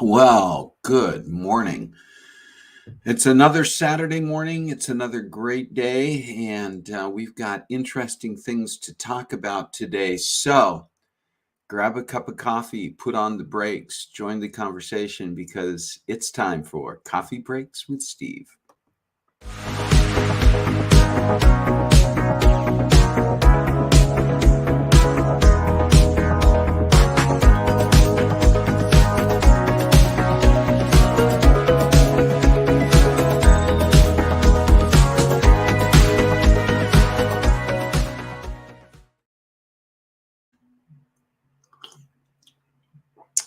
Well, good morning. It's another Saturday morning. It's another great day, and we've got interesting things to talk about today. So grab a cup of coffee, put on the brakes, join the conversation because it's time for Coffee Breaks with Steve.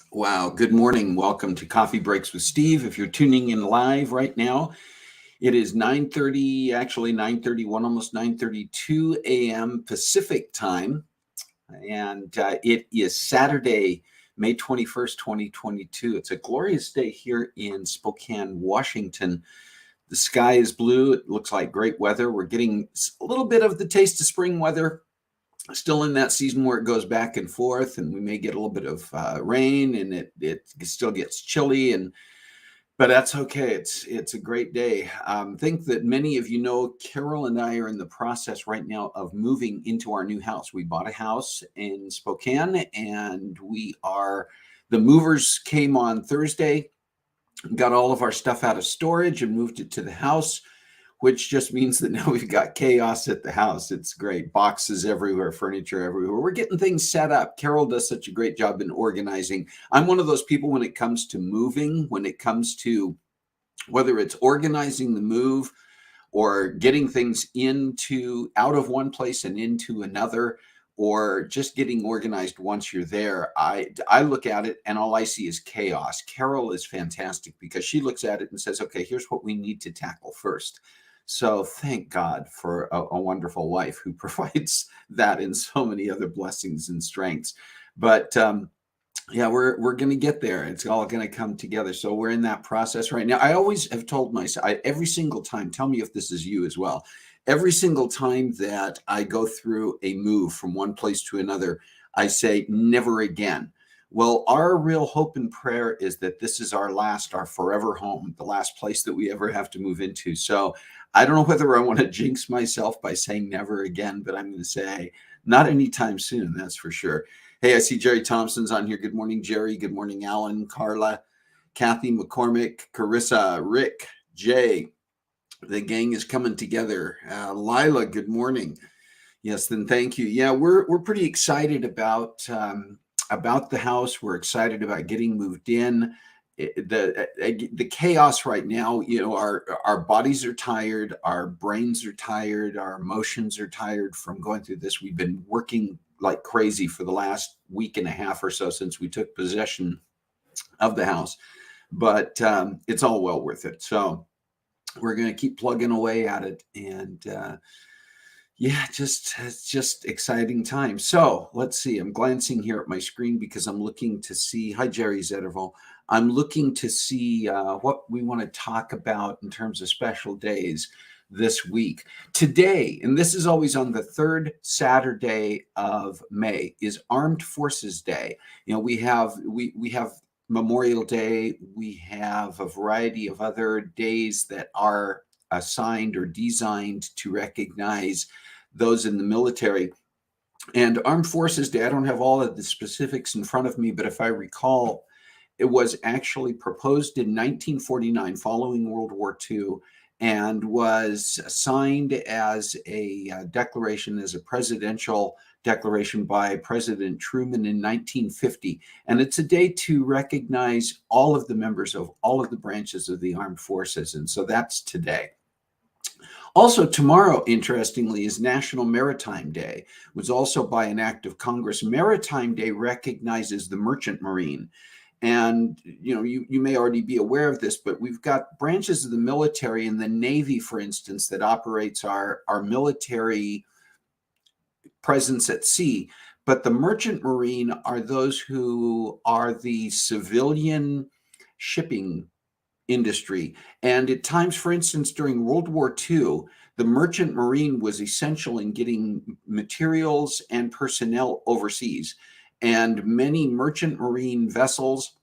Wow, good morning. Welcome to Coffee Breaks with Steve. If you're tuning in live right now, it is 9:30, actually 9:31, almost 9:32 a.m. Pacific time. And it is Saturday, May 21st, 2022. It's a glorious day here in Spokane, Washington. The sky is blue. It looks like great weather. We're getting a little bit of the taste of spring weather. Still in that season where it goes back and forth, and we may get a little bit of rain, and it still gets chilly, but that's okay. It's a great day. Think that many of you know Carol and I are in the process right now of moving into our new house. We bought a house in Spokane, and the movers came on Thursday, got all of our stuff out of storage and moved it to the house, which just means that now we've got chaos at the house. It's great. Boxes everywhere, furniture everywhere. We're getting things set up. Carol does such a great job in organizing. I'm one of those people when it comes to moving, when it comes to whether it's organizing the move or getting things out of one place and into another, or just getting organized once you're there, I look at it and all I see is chaos. Carol is fantastic because she looks at it and says, okay, here's what we need to tackle first. So thank God for a wonderful wife who provides that and so many other blessings and strengths. But yeah, we're going to get there. It's all going to come together. So we're in that process right now. I always have told myself, every single time, tell me if this is you as well. Every single time that I go through a move from one place to another, I say, never again. Well, our real hope and prayer is that this is our forever home, the last place that we ever have to move into. So I don't know whether I want to jinx myself by saying never again, but I'm going to say not anytime soon, that's for sure. Hey, I see Jerry Thompson's on here. Good morning, Jerry. Good morning, Alan, Carla, Kathy McCormick, Carissa, Rick, Jay. The gang is coming together. Lila, good morning. Yes, then thank you. Yeah, we're pretty excited about the house. We're excited about getting moved in. The chaos right now, our bodies are tired, our brains are tired, our emotions are tired from going through this. We've been working like crazy for the last week and a half or so since we took possession of the house, but it's all well worth it. So we're going to keep plugging away at it, and it's just exciting time. So let's see. I'm glancing here at my screen because I'm looking to see. Hi, Jerry Zederval. I'm looking to see what we want to talk about in terms of special days this week. Today, and this is always on the third Saturday of May, is Armed Forces Day. We have Memorial Day. We have a variety of other days that are assigned or designed to recognize those in the military. And Armed Forces Day, I don't have all of the specifics in front of me, but if I recall, it was actually proposed in 1949 following World War II and was signed as a declaration, as a presidential declaration by President Truman in 1950. And it's a day to recognize all of the members of all of the branches of the armed forces. And so that's today. Also, tomorrow, interestingly, is National Maritime Day. It was also by an act of Congress. Maritime Day recognizes the merchant marine. And, you may already be aware of this, but we've got branches of the military and the Navy, for instance, that operates our military presence at sea. But the merchant marine are those who are the civilian shipping industry. And at times, for instance, during World War II, the merchant marine was essential in getting materials and personnel overseas. And many merchant marine vessels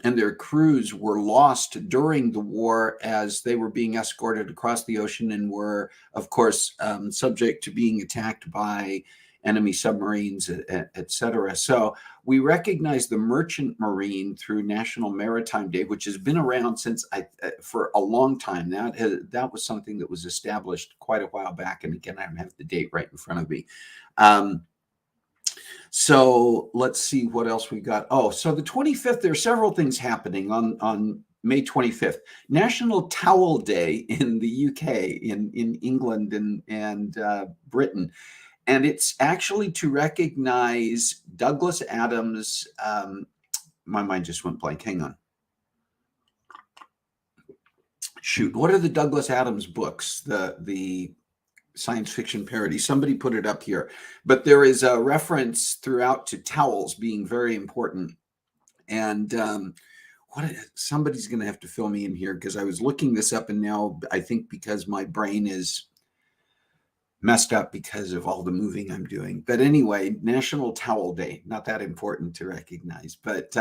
and their crews were lost during the war as they were being escorted across the ocean and were, of course, subject to being attacked by enemy submarines, et cetera. So we recognize the Merchant Marine through National Maritime Day, which has been around since for a long time. That was something that was established quite a while back. And again, I don't have the date right in front of me. So let's see what else we got. Oh, so the 25th, there are several things happening on May 25th. National Towel Day in the UK, in England and Britain. And it's actually to recognize Douglas Adams. My mind just went blank. Hang on. Shoot, what are the Douglas Adams books? The science fiction parody. Somebody put it up here, but there is a reference throughout to towels being very important. And somebody's going to have to fill me in here because I was looking this up, and now I think because my brain is messed up because of all the moving I'm doing. But anyway, National Towel Day, not that important to recognize, but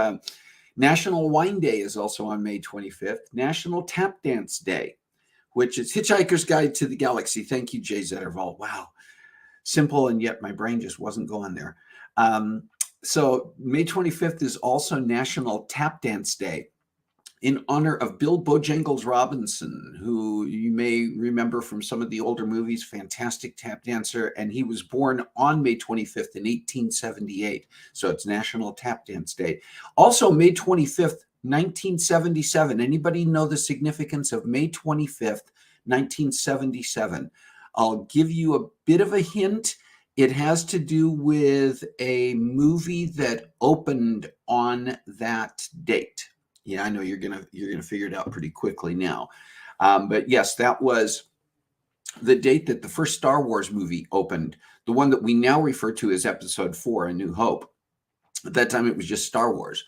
National Wine Day is also on May 25th. National Tap Dance Day, which is Hitchhiker's Guide to the Galaxy. Thank you, Jay Zettervall. Wow. Simple, and yet my brain just wasn't going there. So May 25th is also National Tap Dance Day in honor of Bill Bojangles Robinson, who you may remember from some of the older movies, fantastic tap dancer. And he was born on May 25th in 1878. So it's National Tap Dance Day. Also, May 25th, 1977. Anybody know the significance of May 25th, 1977? I'll give you a bit of a hint. It has to do with a movie that opened on that date. Yeah, I know you're gonna figure it out pretty quickly now. But yes, that was the date that the first Star Wars movie opened, the one that we now refer to as Episode 4, A New Hope. At that time, it was just Star Wars.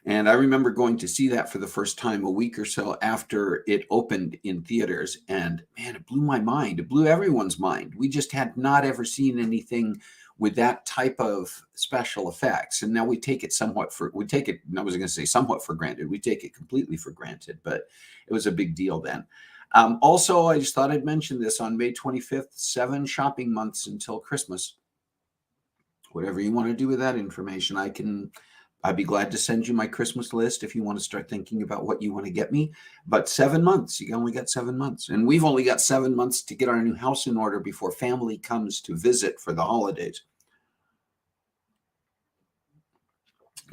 And I remember going to see that for the first time a week or so after it opened in theaters. And man, it blew my mind. It blew everyone's mind. We just had not ever seen anything with that type of special effects. And now we take it I wasn't going to say somewhat for granted. We take it completely for granted, but it was a big deal then. Also, I just thought I'd mention this on May 25th, 7 shopping months until Christmas. Whatever you want to do with that information, I'd be glad to send you my Christmas list if you want to start thinking about what you want to get me. But 7 months, you only got 7 months. And we've only got 7 months to get our new house in order before family comes to visit for the holidays.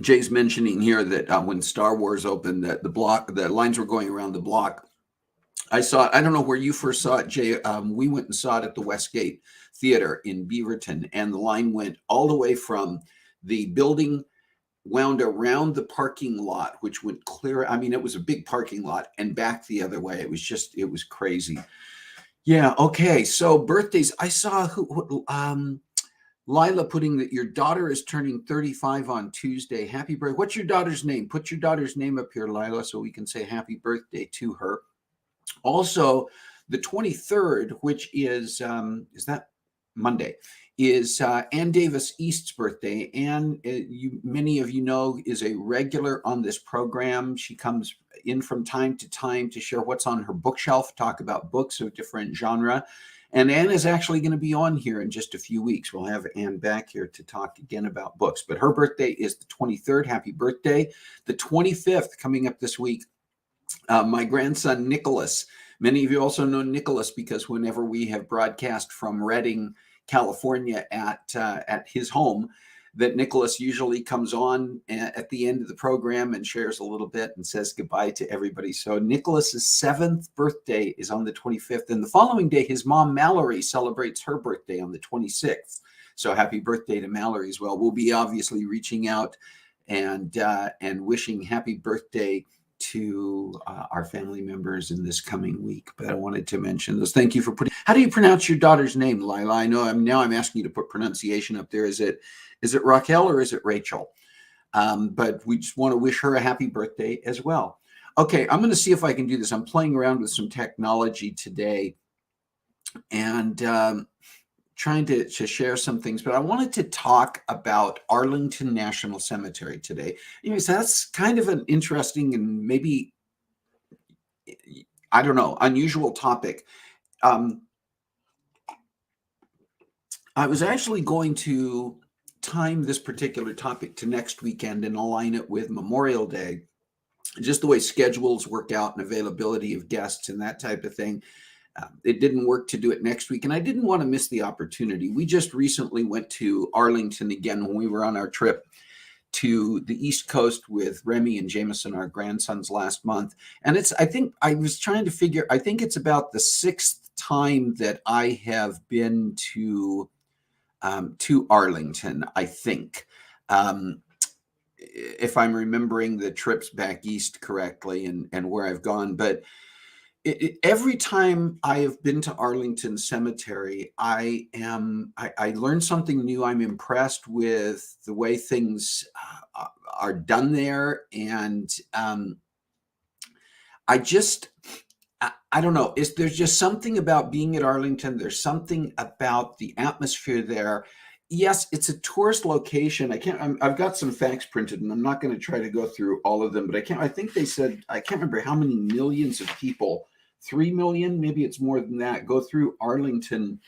Jay's mentioning here that when Star Wars opened, that the lines were going around the block. I saw it. I don't know where you first saw it, Jay. We went and saw it at the Westgate Theater in Beaverton, and the line went all the way from the building, wound around the parking lot, which went clear. I mean, it was a big parking lot, and back the other way. It was crazy. Yeah. Okay. So birthdays. I saw Lila putting that your daughter is turning 35 on Tuesday. Happy birthday. What's your daughter's name? Put your daughter's name up here, Lila, so we can say happy birthday to her. Also, the 23rd, which is that Monday, is Ann Davis East's birthday. Ann, many of you know, is a regular on this program. She comes in from time to time to share what's on her bookshelf, talk about books of different genre. And Ann is actually going to be on here in just a few weeks. We'll have Ann back here to talk again about books. But her birthday is the 23rd. Happy birthday. The 25th, coming up this week, my grandson, Nicholas. Many of you also know Nicholas because whenever we have broadcast from Redding, California at his home, that Nicholas usually comes on at the end of the program and shares a little bit and says goodbye to everybody. So Nicholas's 7th birthday is on the 25th. And the following day, his mom, Mallory, celebrates her birthday on the 26th. So happy birthday to Mallory as well. We'll be obviously reaching out and wishing happy birthday to our family members in this coming week. But I wanted to mention those. Thank you for putting. How do you pronounce your daughter's name, Lila? I know I'm asking you to put pronunciation up there. Is it Raquel or is it Rachel? But we just want to wish her a happy birthday as well. Okay, I'm going to see if I can do this. I'm playing around with some technology today, and trying to share some things, but I wanted to talk about Arlington National Cemetery today. Anyways, that's kind of an interesting and maybe, I don't know, unusual topic. Um, I was actually going to time this particular topic to next weekend and align it with Memorial Day, just the way schedules work out and availability of guests and that type of thing. It didn't work to do it next week, and I didn't want to miss the opportunity. We just recently went to Arlington again when we were on our trip to the East Coast with Remy and Jameson, our grandsons, last month. And I think I was trying to figure, I think it's about the sixth time that I have been to Arlington, I think. If I'm remembering the trips back east correctly and where I've gone. But every time I have been to Arlington Cemetery, I learn something new. I'm impressed with the way things are done there, and I don't know. There's just something about being at Arlington. There's something about the atmosphere there. Yes, it's a tourist location. I've got some facts printed, and I'm not going to try to go through all of them, but I think they said, I can't remember how many millions of people, 3 million, maybe it's more than that, go through Arlington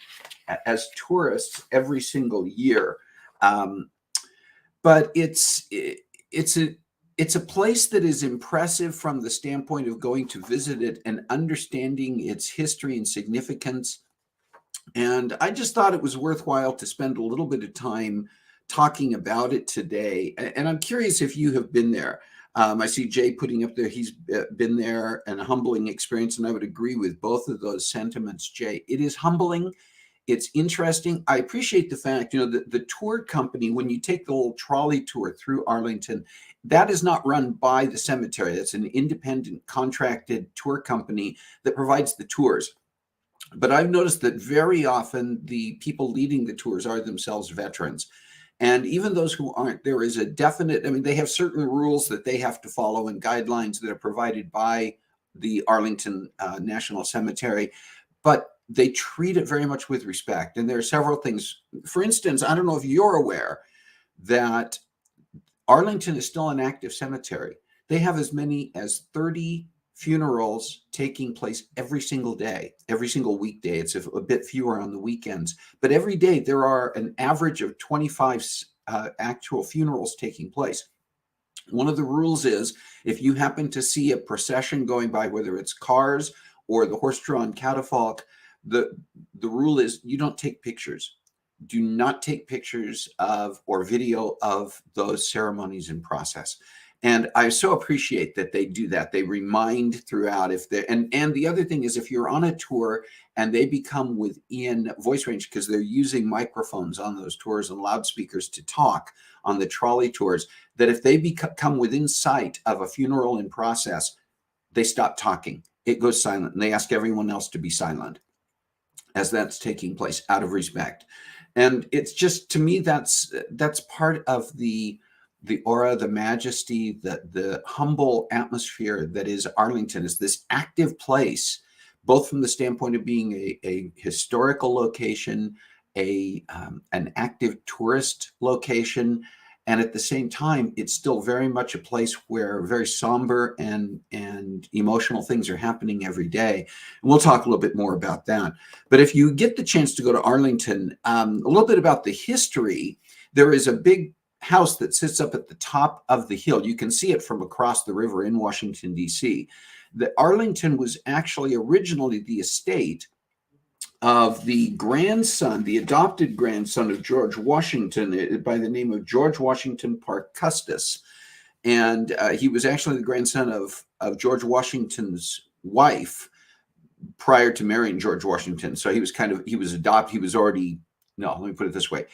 as tourists every single year. But it's a place that is impressive from the standpoint of going to visit it and understanding its history and significance. And I just thought it was worthwhile to spend a little bit of time talking about it today. And I'm curious if you have been there. I see Jay putting up there, he's been there, and a humbling experience. And I would agree with both of those sentiments, Jay. It is humbling. It's interesting. I appreciate the fact, the tour company, when you take the little trolley tour through Arlington, that is not run by the cemetery. That's an independent contracted tour company that provides the tours. But I've noticed that very often the people leading the tours are themselves veterans. And even those who aren't, there is a definite, they have certain rules that they have to follow and guidelines that are provided by the Arlington National Cemetery, but they treat it very much with respect. And there are several things. For instance, I don't know if you're aware that Arlington is still an active cemetery. They have as many as 30 funerals taking place every single day, every single weekday. It's a bit fewer on the weekends, but every day there are an average of 25 actual funerals taking place. One of the rules is if you happen to see a procession going by, whether it's cars or the horse-drawn catafalque, the rule is you don't take pictures. Do not take pictures of or video of those ceremonies in process. And I so appreciate that they do that. They remind throughout if they're, and the other thing is if you're on a tour and they become within voice range, because they're using microphones on those tours and loudspeakers to talk on the trolley tours, that if they come within sight of a funeral in process, they stop talking. It goes silent, and they ask everyone else to be silent as that's taking place out of respect. And it's just, to me, that's part of the aura, the majesty, the humble atmosphere that is Arlington. Is this active place, both from the standpoint of being a historical location, an active tourist location, and at the same time, it's still very much a place where very somber and emotional things are happening every day. And we'll talk a little bit more about that. But if you get the chance to go to Arlington, a little bit about the history. There is a big house that sits up at the top of the hill. You can see it from across the river in Washington, D.C. The Arlington was actually originally the estate of the grandson, the adopted grandson of George Washington, by the name of George Washington Parke Custis. And he was actually the grandson of George Washington's wife prior to marrying George Washington. So he was adopted. He was already, no, let me put it this way.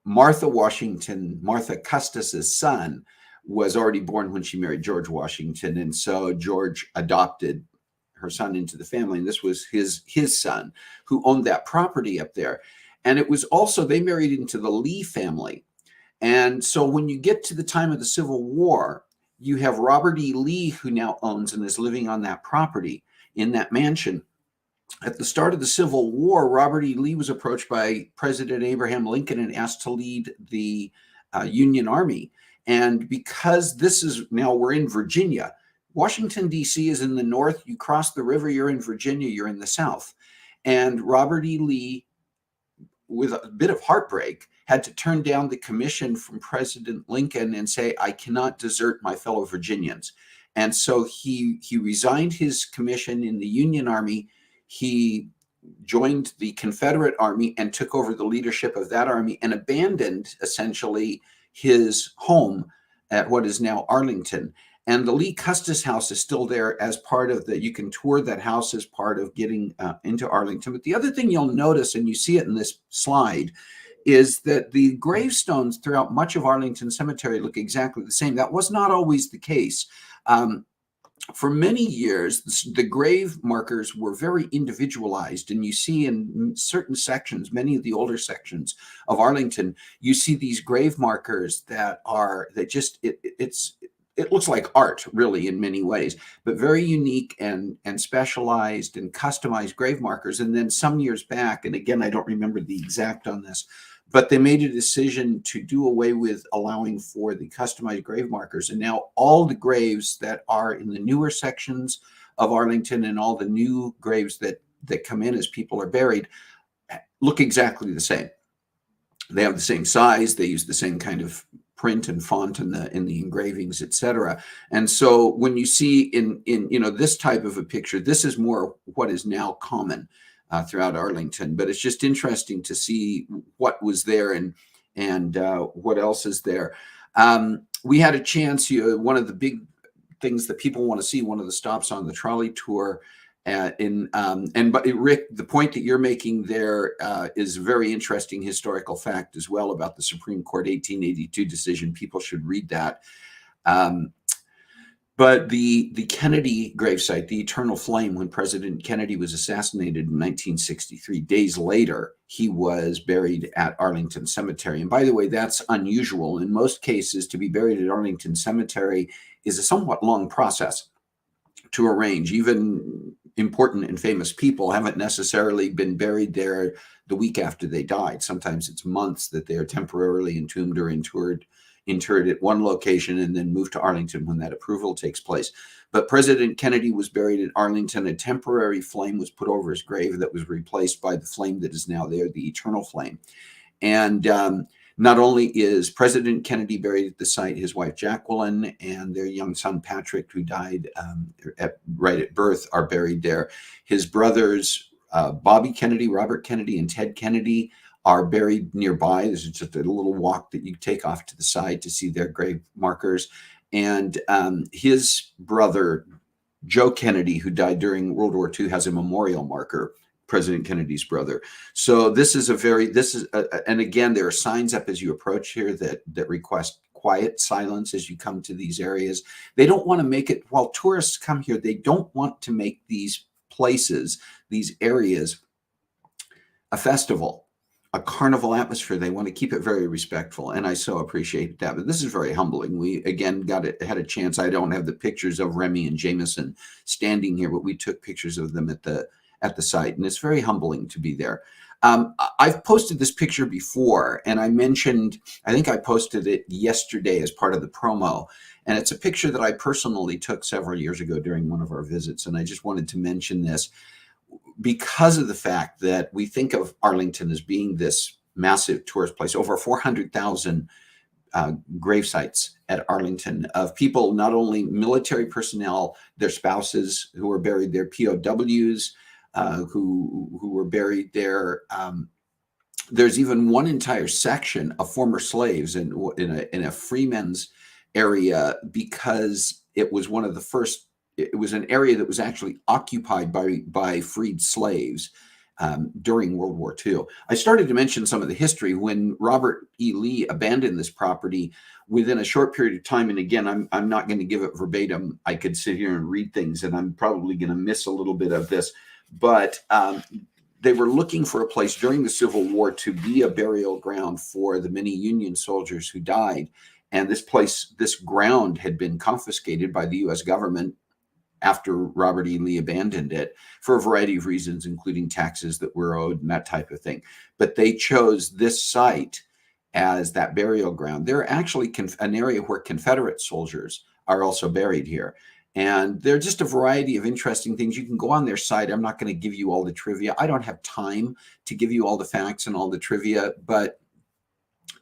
Martha Custis's son was already born when she married George Washington. And so George adopted her son into the family. And this was his son who owned that property up there. And it was also, they married into the Lee family. And so when you get to the time of the Civil War, you have Robert E. Lee, who now owns and is living on that property in that mansion. At the start of the Civil War, Robert E. Lee was approached by President Abraham Lincoln and asked to lead the Union Army. And because this is now, we're in Virginia. Washington, D.C. is in the north. You cross the river, you're in Virginia, you're in the south. And Robert E. Lee, with a bit of heartbreak, had to turn down the commission from President Lincoln and say, I cannot desert my fellow Virginians. And so he resigned his commission in the Union Army. He joined the Confederate Army and took over the leadership of that army and abandoned essentially his home at what is now Arlington. And the Lee Custis House is still there as part of the, you can tour that house as part of getting into Arlington. But the other thing you'll notice, and you see it in this slide, is that the gravestones throughout much of Arlington Cemetery look exactly the same. That was not always the case. For many years, the grave markers were very individualized, and you see in certain sections, many of the older sections of Arlington, you see these grave markers that just it looks like art, really, in many ways, but very unique and specialized and customized grave markers. And then some years back, and again, I don't remember the exact on this, but they made a decision to do away with allowing for the customized grave markers. And now all the graves that are in the newer sections of Arlington and all the new graves that come in as people are buried look exactly the same. They have the same size. They use the same kind of print and font in the engravings, etc. And so when you see in this type of a picture, this is more what is now common throughout Arlington. But it's just interesting to see what was there and what else is there. We had a chance. One of the big things that people want to see, one of the stops on the trolley tour. But Rick, the point that you're making there is a very interesting historical fact as well about the Supreme Court 1882 decision. People should read that. But the Kennedy gravesite, the Eternal Flame, when President Kennedy was assassinated in 1963, days later, he was buried at Arlington Cemetery. And by the way, that's unusual. In most cases, to be buried at Arlington Cemetery is a somewhat long process to arrange. Even important and famous people haven't necessarily been buried there the week after they died. Sometimes it's months that they are temporarily entombed or interred at one location and then moved to Arlington when that approval takes place. But President Kennedy was buried at Arlington. A temporary flame was put over his grave that was replaced by the flame that is now there, the Eternal Flame. And not only is President Kennedy buried at the site, his wife Jacqueline and their young son Patrick, who died right at birth, are buried there. His brothers, Bobby Kennedy, Robert Kennedy, and Ted Kennedy are buried nearby. There's just a little walk that you take off to the side to see their grave markers. And his brother, Joe Kennedy, who died during World War II, has a memorial marker, President Kennedy's brother. So and again, there are signs up as you approach here that request quiet silence as you come to these areas. They don't want to make it, while tourists come here, they don't want to make these places, these areas, a festival, a carnival atmosphere. They want to keep it very respectful, and I so appreciate that. But this is very humbling. We again had a chance. I don't have the pictures of Remy and Jameson standing here, but we took pictures of them at the site, and it's very humbling to be there. I've posted this picture before, and I think I posted it yesterday as part of the promo, and it's a picture that I personally took several years ago during one of our visits, and I just wanted to mention this because of the fact that we think of Arlington as being this massive tourist place, over 400,000 grave sites at Arlington of people, not only military personnel, their spouses who were buried there, POWs, who were buried there. There's even one entire section of former slaves in a freemen's area, because it was one of the first. It was an area that was actually occupied by freed slaves during World War II. I started to mention some of the history when Robert E. Lee abandoned this property. Within a short period of time, and again, I'm not going to give it verbatim. I could sit here and read things, and I'm probably going to miss a little bit of this. But they were looking for a place during the Civil War to be a burial ground for the many Union soldiers who died. And this ground had been confiscated by the U.S. government after Robert E. Lee abandoned it for a variety of reasons, including taxes that were owed and that type of thing. But they chose this site as that burial ground. They're actually an area where Confederate soldiers are also buried here. And there are just a variety of interesting things. You can go on their site. I'm not going to give you all the trivia. I don't have time to give you all the facts and all the trivia, but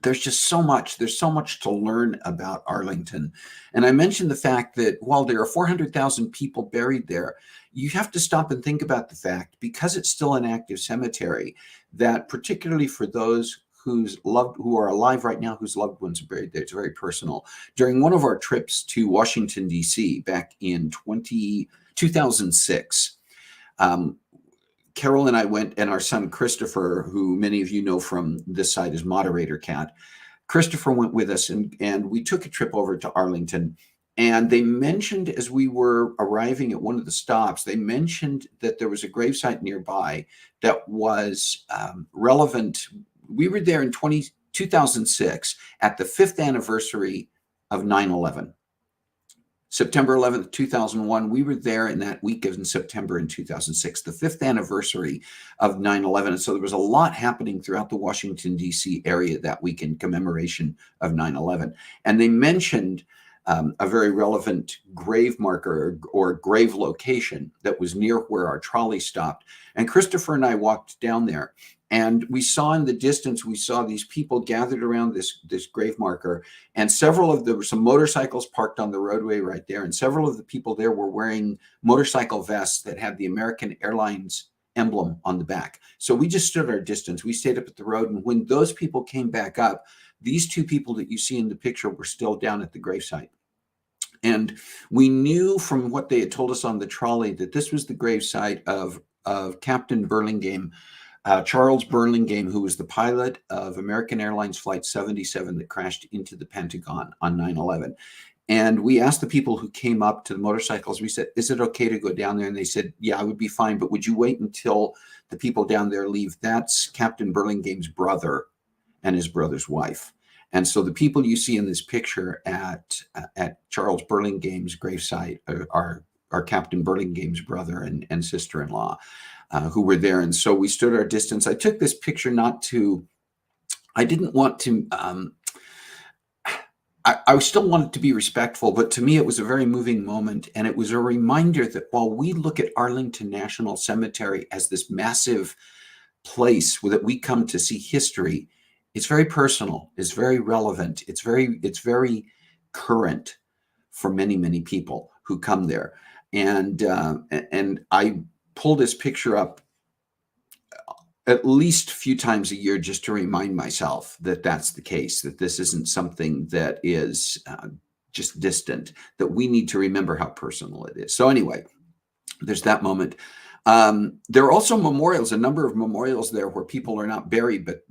there's just so much. There's so much to learn about Arlington. And I mentioned the fact that while there are 400,000 people buried there, you have to stop and think about the fact, because it's still an active cemetery, that particularly for those who are alive right now, whose loved ones are buried there, it's very personal. During one of our trips to Washington, D.C. back in 2006, Carol and I went, and our son Christopher, who many of you know from this site as Moderator Cat, Christopher went with us, and we took a trip over to Arlington. And they mentioned, as we were arriving at one of the stops, they mentioned that there was a gravesite nearby that was relevant. We were there in 2006 at the 5th anniversary of 9/11. September 11th, 2001, we were there in that week in September in 2006, the 5th anniversary of 9/11. And so there was a lot happening throughout the Washington, D.C. area that week in commemoration of 9/11. And they mentioned a very relevant grave marker or grave location that was near where our trolley stopped. And Christopher and I walked down there, and we saw in the distance, we saw these people gathered around this grave marker, and there were some motorcycles parked on the roadway right there, and several of the people there were wearing motorcycle vests that had the American Airlines emblem on the back. So we just stood our distance. We stayed up at the road, and when those people came back up, these two people that you see in the picture were still down at the gravesite. And we knew from what they had told us on the trolley that this was the gravesite of Captain Burlingame, Charles Burlingame, who was the pilot of American Airlines Flight 77 that crashed into the Pentagon on 9/11. And we asked the people who came up to the motorcycles, we said, is it okay to go down there? And they said, yeah, I would be fine, but would you wait until the people down there leave? That's Captain Burlingame's brother and his brother's wife. And so the people you see in this picture at Charles Burlingame's gravesite are Captain Burlingame's brother and sister-in-law who were there. And so we stood our distance. I took this picture I didn't want to, I still wanted to be respectful, but to me it was a very moving moment. And it was a reminder that while we look at Arlington National Cemetery as this massive place that we come to see history, it's very personal, it's very relevant, it's very current for many, many people who come there. And I pull this picture up at least a few times a year just to remind myself that that's the case, that this isn't something that is just distant, that we need to remember how personal it is. So anyway, there's that moment. There are also memorials, a number of memorials there where people are not buried, but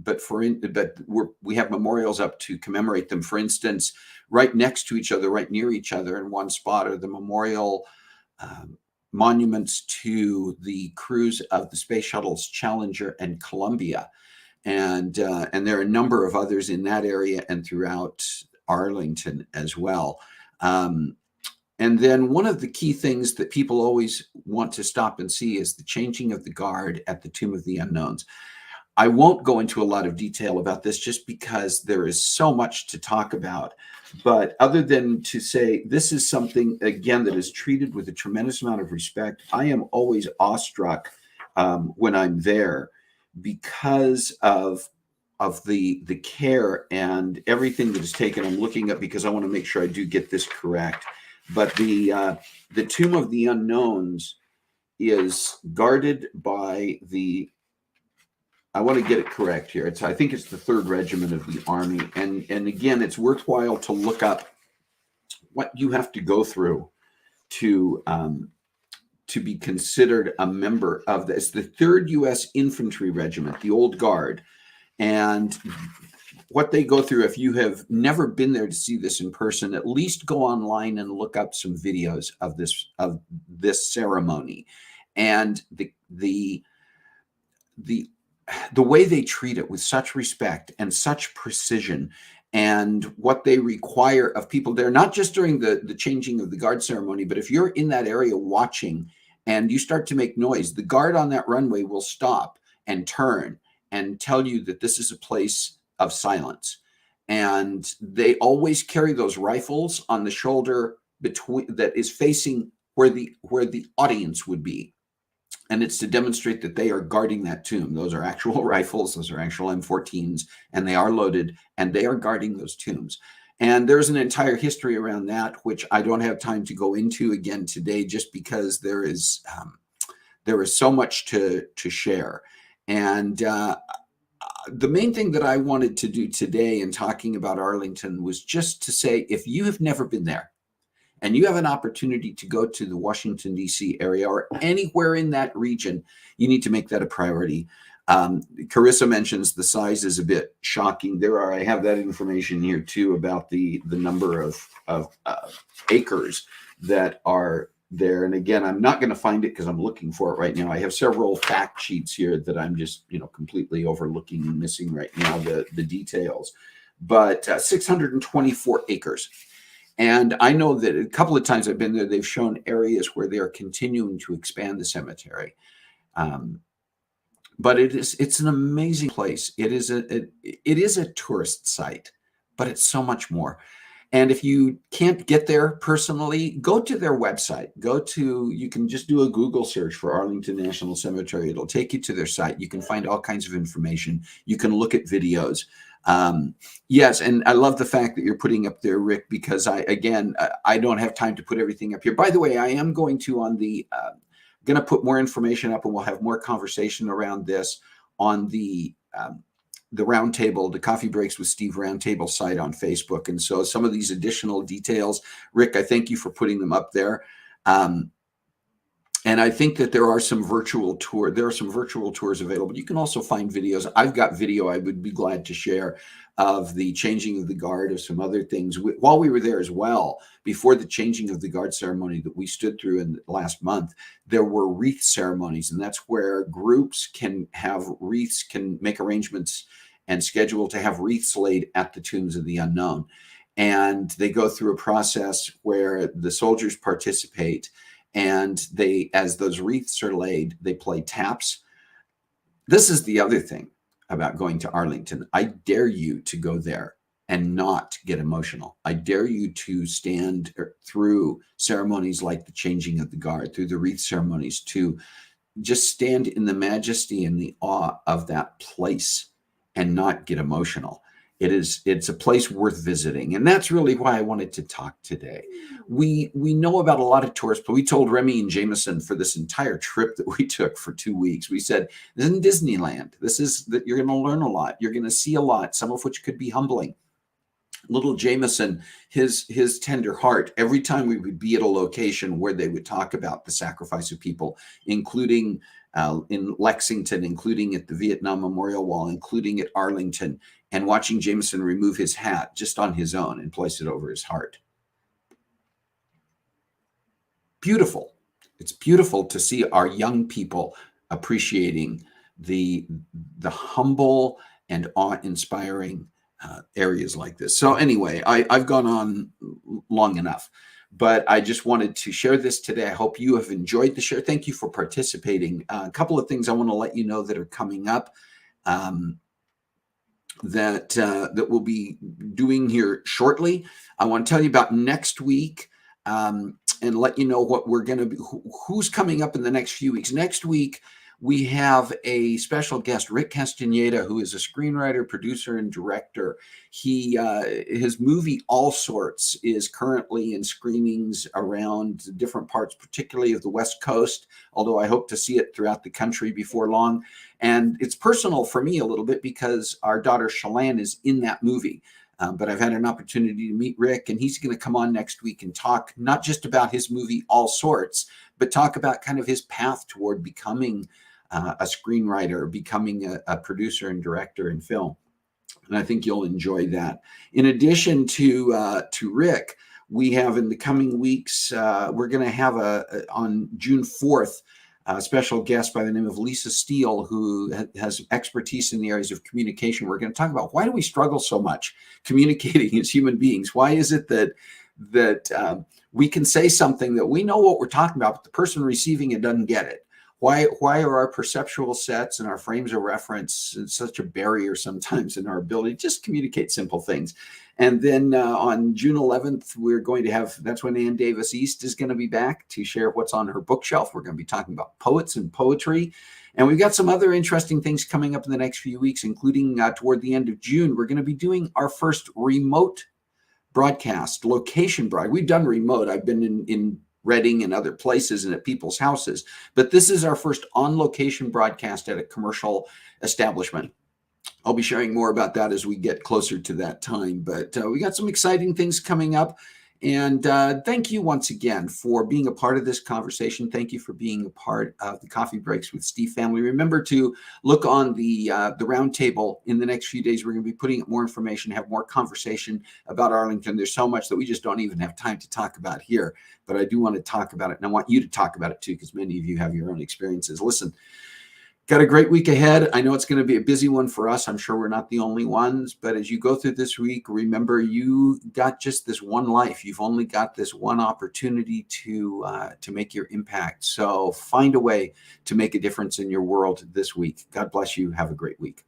we have memorials up to commemorate them. For instance, right next to each other, right near each other in one spot are the memorial monuments to the crews of the space shuttles Challenger and Columbia. And there are a number of others in that area and throughout Arlington as well. And then one of the key things that people always want to stop and see is the changing of the guard at the Tomb of the Unknowns. I won't go into a lot of detail about this just because there is so much to talk about. But other than to say this is something, again, that is treated with a tremendous amount of respect. I am always awestruck when I'm there because of the care and everything that is taken. I'm looking up because I want to make sure I do get this correct. But the Tomb of the Unknowns is guarded by I want to get it correct here. I think it's the 3rd Regiment of the Army. And again, it's worthwhile to look up what you have to go through to be considered a member of this. It's the 3rd U.S. Infantry Regiment, the Old Guard. And what they go through, if you have never been there to see this in person, at least go online and look up some videos of this ceremony. And the way they treat it with such respect and such precision and what they require of people there, not just during the changing of the guard ceremony, but if you're in that area watching and you start to make noise, the guard on that runway will stop and turn and tell you that this is a place of silence. And they always carry those rifles on the shoulder between that is facing where the audience would be. And it's to demonstrate that they are guarding that tomb. Those are actual rifles, those are actual M14s, and they are loaded, and they are guarding those tombs. And there's an entire history around that, which I don't have time to go into again today, just because there is so much to share. And the main thing that I wanted to do today in talking about Arlington was just to say, if you have never been there, and you have an opportunity to go to the Washington, D.C. area or anywhere in that region, you need to make that a priority. Carissa mentions the size is a bit shocking. I have that information here too about the number of acres that are there. And again, I'm not going to find it because I'm looking for it right now. I have several fact sheets here that I'm just completely overlooking and missing right now the details. But 624 acres. And I know that a couple of times I've been there, they've shown areas where they are continuing to expand the cemetery. But it's an amazing place. It is a tourist site, but it's so much more. And if you can't get there personally, go to their website. You can just do a Google search for Arlington National Cemetery. It'll take you to their site. You can find all kinds of information. You can look at videos. Yes, and I love the fact that you're putting up there, Rick, because I don't have time to put everything up here. By the way, I am going to put more information up, and we'll have more conversation around this on the roundtable, the Coffee Breaks with Steve roundtable site on Facebook. And so some of these additional details, Rick, I thank you for putting them up there. And I think that there are some virtual tours available. You can also find videos. I've got video I would be glad to share of the changing of the guard, of some other things. While we were there as well, before the changing of the guard ceremony that we stood through in the last month, there were wreath ceremonies. And that's where groups can make arrangements and schedule to have wreaths laid at the tombs of the unknown. And they go through a process where the soldiers participate. And as those wreaths are laid, they play taps. This is the other thing about going to Arlington. I dare you to go there and not get emotional. I dare you to stand through ceremonies like the changing of the guard, through the wreath ceremonies, to just stand in the majesty and the awe of that place and not get emotional. It's a place worth visiting. And that's really why I wanted to talk today. We know about a lot of tourists, but we told Remy and Jameson for this entire trip that we took for 2 weeks, we said, this isn't Disneyland. You're going to learn a lot. You're going to see a lot, some of which could be humbling. Little Jameson, his tender heart, every time we would be at a location where they would talk about the sacrifice of people, including in Lexington, including at the Vietnam Memorial Wall, including at Arlington, and watching Jameson remove his hat just on his own and place it over his heart. Beautiful. It's beautiful to see our young people appreciating the humble and awe-inspiring areas like this. So anyway, I've gone on long enough, but I just wanted to share this today. I hope you have enjoyed the share. Thank you for participating. A couple of things I want to let you know that are coming up that we'll be doing here shortly. I want to tell you about next week and let you know what we're going to be, who's coming up in the next few weeks. Next week, we have a special guest, Rick Castaneda, who is a screenwriter, producer, and director. His movie All Sorts is currently in screenings around different parts, particularly of the West Coast, although I hope to see it throughout the country before long. And it's personal for me a little bit because our daughter Shalane is in that movie. But I've had an opportunity to meet Rick, and he's going to come on next week and talk not just about his movie All Sorts, but talk about kind of his path toward becoming a screenwriter, becoming a producer and director in film. And I think you'll enjoy that. In addition to Rick, we have in the coming weeks, we're going to have on June 4th, a special guest by the name of Lisa Steele, who has expertise in the areas of communication. We're going to talk about why do we struggle so much communicating as human beings? Why is it that we can say something that we know what we're talking about, but the person receiving it doesn't get it? Why are our perceptual sets and our frames of reference such a barrier sometimes in our ability to just communicate simple things? And then on June 11th, we're going to have, that's when Ann Davis East is going to be back to share what's on her bookshelf. We're going to be talking about poets and poetry. And we've got some other interesting things coming up in the next few weeks, including toward the end of June, we're going to be doing our first remote broadcast, location broadcast. We've done remote. I've been in Reading and other places and at people's houses, but this is our first on-location broadcast at a commercial establishment. I'll be sharing more about that as we get closer to that time, but we got some exciting things coming up. And thank you once again for being a part of this conversation. Thank you for being a part of the Coffee Breaks with Steve family. Remember to look on the roundtable in the next few days. We're going to be putting up more information, have more conversation about Arlington. There's so much that we just don't even have time to talk about here, but I do want to talk about it. And I want you to talk about it too, because many of you have your own experiences. Listen, got a great week ahead. I know it's going to be a busy one for us. I'm sure we're not the only ones, but as you go through this week, remember you got just this one life. You've only got this one opportunity to make your impact. So find a way to make a difference in your world this week. God bless you. Have a great week.